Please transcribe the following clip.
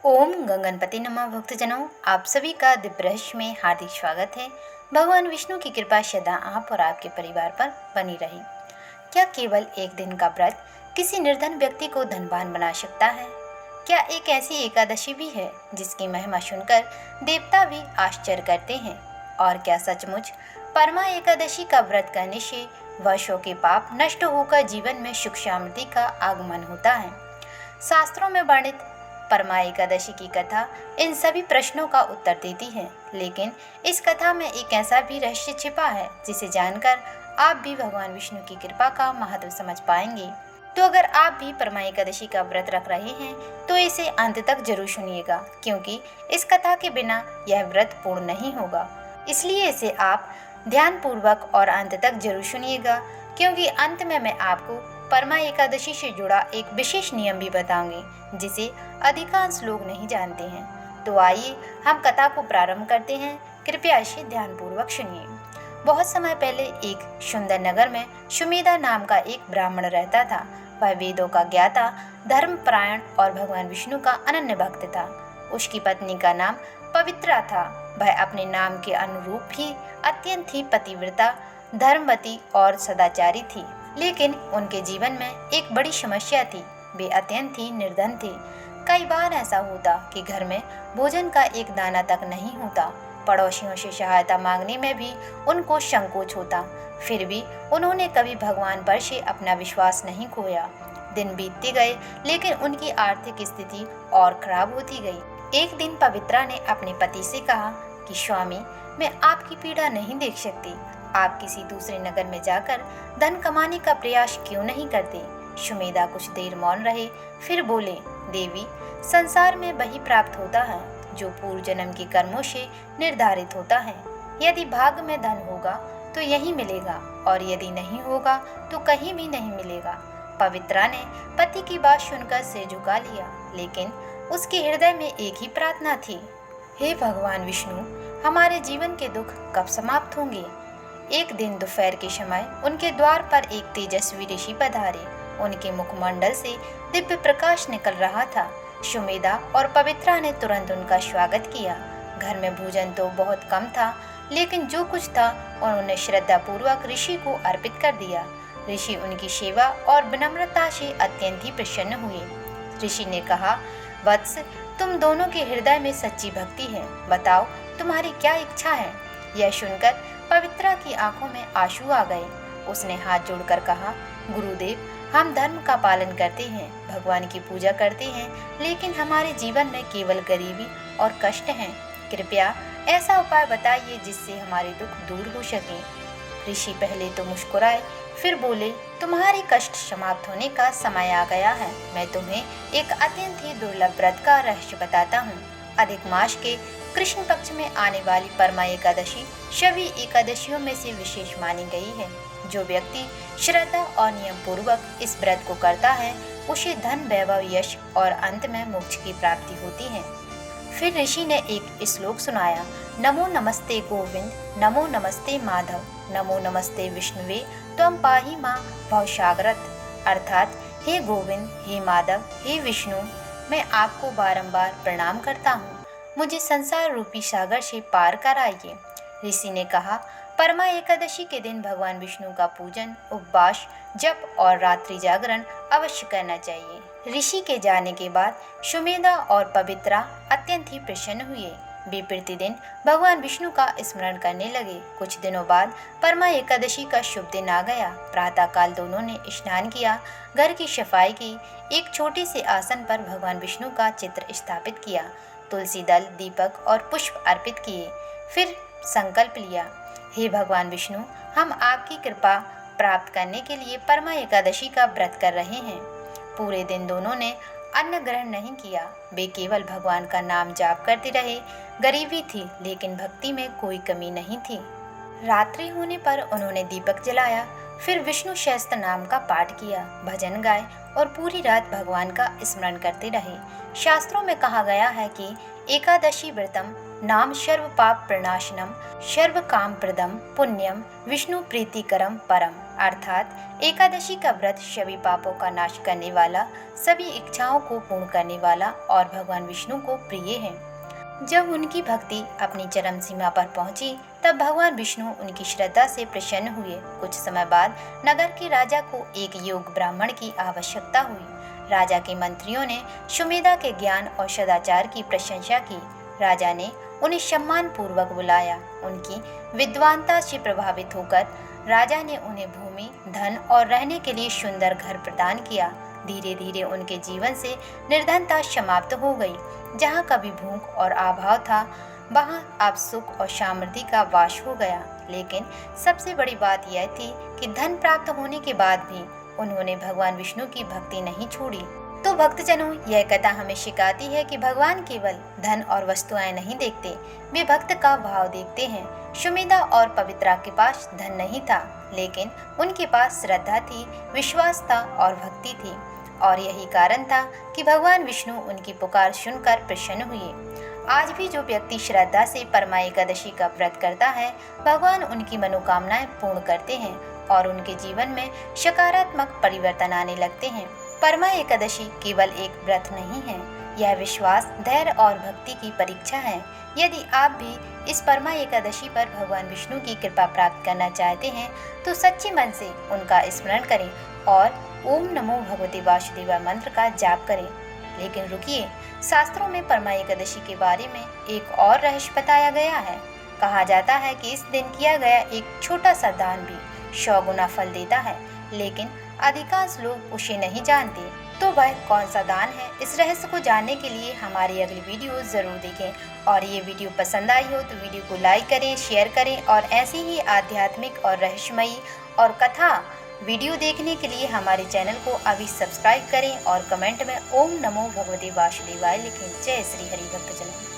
ओम गंगनपति नमः। भक्तजनों, आप सभी का दिव्य रहस्य में हार्दिक स्वागत है। भगवान विष्णु की कृपा सदा आप और आपके परिवार पर बनी रही। क्या केवल एक दिन का व्रत किसी निर्धन व्यक्ति को धनवान बना सकता है? क्या एक ऐसी एकादशी भी है जिसकी महिमा सुनकर देवता भी आश्चर्य करते हैं? और क्या सचमुच परमा एकादशी का व्रत करने से वर्षों के पाप नष्ट होकर जीवन में सुख शांति का आगमन होता है? शास्त्रों में वर्णित परमा एकादशी की कथा इन सभी प्रश्नों का उत्तर देती है, लेकिन इस कथा में एक ऐसा भी रहस्य छिपा है जिसे जानकर आप भी भगवान विष्णु की कृपा का महत्व समझ पाएंगे। तो अगर आप भी परमा एकादशी का व्रत रख रहे हैं तो इसे अंत तक जरूर सुनिएगा, क्योंकि इस कथा के बिना यह व्रत पूर्ण नहीं होगा। इसलिए इसे आप ध्यान पूर्वक और अंत तक जरूर सुनिएगा, क्योंकि अंत में मैं आपको परमा एकादशी से जुड़ा एक विशेष नियम भी बताऊंगी जिसे अधिकांश लोग नहीं जानते हैं। तो आइए हम कथा को प्रारंभ करते हैं। कृपया इसे ध्यानपूर्वक सुनिए। बहुत समय पहले एक सुंदर नगर में सुमेधा नाम का एक ब्राह्मण रहता था। वह वेदों का ज्ञाता, धर्मपरायण और भगवान विष्णु का अनन्य भक्त था। उसकी पत्नी का नाम पवित्रा था। वह अपने नाम के अनुरूप ही अत्यंत ही पतिव्रता, धर्मवती और सदाचारी थी। लेकिन उनके जीवन में एक बड़ी समस्या थी। वे अत्यंत ही निर्धन थे। कई बार ऐसा होता कि घर में भोजन का एक दाना तक नहीं होता। पड़ोसियों से सहायता मांगने में भी उनको संकोच होता। फिर भी उन्होंने कभी भगवान पर से अपना विश्वास नहीं खोया। दिन बीतते गए, लेकिन उनकी आर्थिक स्थिति और खराब होती गई। एक दिन पवित्रा ने अपने पति से कहा कि स्वामी, मैं आपकी पीड़ा नहीं देख सकती। आप किसी दूसरे नगर में जाकर धन कमाने का प्रयास क्यों नहीं करते? सुमेधा कुछ देर मौन रहे, फिर बोले, देवी, संसार में वही प्राप्त होता है जो पूर्व जन्म के कर्मों से निर्धारित होता है। यदि भाग्य में धन होगा तो यही मिलेगा, और यदि नहीं होगा तो कहीं भी नहीं मिलेगा। पवित्रा ने पति की बात सुनकर सिर झुका लिया, लेकिन उसके हृदय में एक ही प्रार्थना थी, हे भगवान विष्णु, हमारे जीवन के दुख कब समाप्त होंगे? एक दिन दोपहर के समय उनके द्वार पर एक तेजस्वी ऋषि पधारे। उनके मुखमंडल से दिव्य प्रकाश निकल रहा था। सुमेधा और पवित्रा ने तुरंत उनका स्वागत किया। घर में भोजन तो बहुत कम था, लेकिन जो कुछ था उन्होंने श्रद्धा पूर्वक ऋषि को अर्पित कर दिया। ऋषि उनकी सेवा और विनम्रता से अत्यंत ही प्रसन्न हुए। ऋषि ने कहा, वत्स, तुम दोनों के हृदय में सच्ची भक्ति है। बताओ, तुम्हारी क्या इच्छा है? यह सुनकर पवित्रा की आंखों में आंसू आ गए। उसने हाथ जोड़कर कहा, गुरुदेव, हम धर्म का पालन करते हैं, भगवान की पूजा करते हैं, लेकिन हमारे जीवन में केवल गरीबी और कष्ट हैं। कृपया ऐसा उपाय बताइए जिससे हमारे दुख दूर हो सके। ऋषि पहले तो मुस्कुराए, फिर बोले, तुम्हारे कष्ट समाप्त होने का समय आ गया है। मैं तुम्हें एक अत्यंत ही दुर्लभ व्रत का रहस्य बताता हूँ। अधिक मास के कृष्ण पक्ष में आने वाली परमा एकादशी सभी एकादशियों में से विशेष मानी गई है। जो व्यक्ति श्रद्धा और नियम पूर्वक इस व्रत को करता है, उसे धन, वैभव, यश और अंत में मोक्ष की प्राप्ति होती है। फिर ऋषि ने एक श्लोक सुनाया, नमो नमस्ते गोविंद, नमो नमस्ते माधव, नमो नमस्ते विष्णुवे, त्वं पाहि मां भवसागरत। अर्थात, हे गोविंद, हे माधव, हे विष्णु, मैं आपको बारंबार प्रणाम करता हूँ। मुझे संसार रूपी सागर से पार कराइए। ऋषि ने कहा, परमा एकादशी के दिन भगवान विष्णु का पूजन, उपवास, जप और रात्रि जागरण अवश्य करना चाहिए। ऋषि के जाने के बाद सुमेधा और पवित्रा अत्यंत ही प्रसन्न हुए। वे प्रतिदिन भगवान विष्णु का स्मरण करने लगे। कुछ दिनों बाद परमा एकादशी का शुभ दिन आ गया। प्रातःकाल दोनों ने स्नान किया, घर की सफाई की, एक छोटे से आसन पर भगवान विष्णु का चित्र स्थापित किया, तुलसी दल, दीपक और पुष्प अर्पित किए। फिर संकल्प लिया, हे भगवान विष्णु, हम आपकी कृपा प्राप्त करने के लिए परमा एकादशी का व्रत कर रहे हैं। पूरे दिन दोनों ने अन्न ग्रहण नहीं किया। वे केवल भगवान का नाम जाप करते रहे। गरीबी थी, लेकिन भक्ति में कोई कमी नहीं थी। रात्रि होने पर उन्होंने दीपक जलाया, फिर विष्णु सहस्त्र नाम का पाठ किया, भजन गाए और पूरी रात भगवान का स्मरण करते रहे। शास्त्रों में कहा गया है कि एकादशी व्रतम नाम सर्व पाप प्रणाशनम सर्व काम प्रदम पुण्यम विष्णु प्रीतिकरम परम। अर्थात एकादशी का व्रत सभी पापों का नाश करने वाला, सभी इच्छाओं को पूर्ण करने वाला और भगवान विष्णु को प्रिय है। जब उनकी भक्ति अपनी चरम सीमा पर पहुंची तब भगवान विष्णु उनकी श्रद्धा से प्रसन्न हुए। कुछ समय बाद नगर के राजा को एक योग्य ब्राह्मण की आवश्यकता हुई। राजा के मंत्रियों ने सुमेधा के ज्ञान और सदाचार की प्रशंसा की। राजा ने उन्हें सम्मान पूर्वक बुलाया। उनकी विद्वानता से प्रभावित होकर राजा ने उन्हें भूमि, धन और रहने के लिए सुंदर घर प्रदान किया। धीरे धीरे उनके जीवन से निर्धनता समाप्त हो गई। जहाँ कभी भूख और अभाव था वहाँ अब सुख और समृद्धि का वास हो गया। लेकिन सबसे बड़ी बात यह थी कि धन प्राप्त होने के बाद भी उन्होंने भगवान विष्णु की भक्ति नहीं छोड़ी। तो भक्तजनों, यह कथा हमें सिखाती है कि भगवान केवल धन और वस्तुएं नहीं देखते, वे भक्त का भाव देखते हैं। सुमेधा और पवित्रा के पास धन नहीं था, लेकिन उनके पास श्रद्धा थी, विश्वास था और भक्ति थी। और यही कारण था कि भगवान विष्णु उनकी पुकार सुनकर प्रसन्न हुए। आज भी जो व्यक्ति श्रद्धा से परमा एकादशी का व्रत करता है, भगवान उनकी मनोकामनाएं पूर्ण करते हैं और उनके जीवन में सकारात्मक परिवर्तन आने लगते हैं। परमा एकादशी केवल एक व्रत नहीं है, यह विश्वास, धैर्य और भक्ति की परीक्षा है। यदि आप भी इस परमा एकादशी पर भगवान विष्णु की कृपा प्राप्त करना चाहते हैं तो सच्चे मन से उनका स्मरण करें और ओम नमो भगवते वासुदेवाय मंत्र का जाप करें। लेकिन रुकिए, शास्त्रों में परमा एकादशी के बारे में एक और रहस्य बताया गया है। कहा जाता है कि इस दिन किया गया एक छोटा सा दान भी 100 गुना फल देता है, लेकिन अधिकांश लोग उसे नहीं जानते। तो वह कौन सा दान है, इस रहस्य को जानने के लिए हमारी अगली वीडियो ज़रूर देखें। और ये वीडियो पसंद आई हो तो वीडियो को लाइक करें, शेयर करें और ऐसी ही आध्यात्मिक और रहस्यमयी और कथा वीडियो देखने के लिए हमारे चैनल को अभी सब्सक्राइब करें और कमेंट में ओम नमो भगवते वासुदेवाय लिखें। जय श्री हरि भक्तजनों।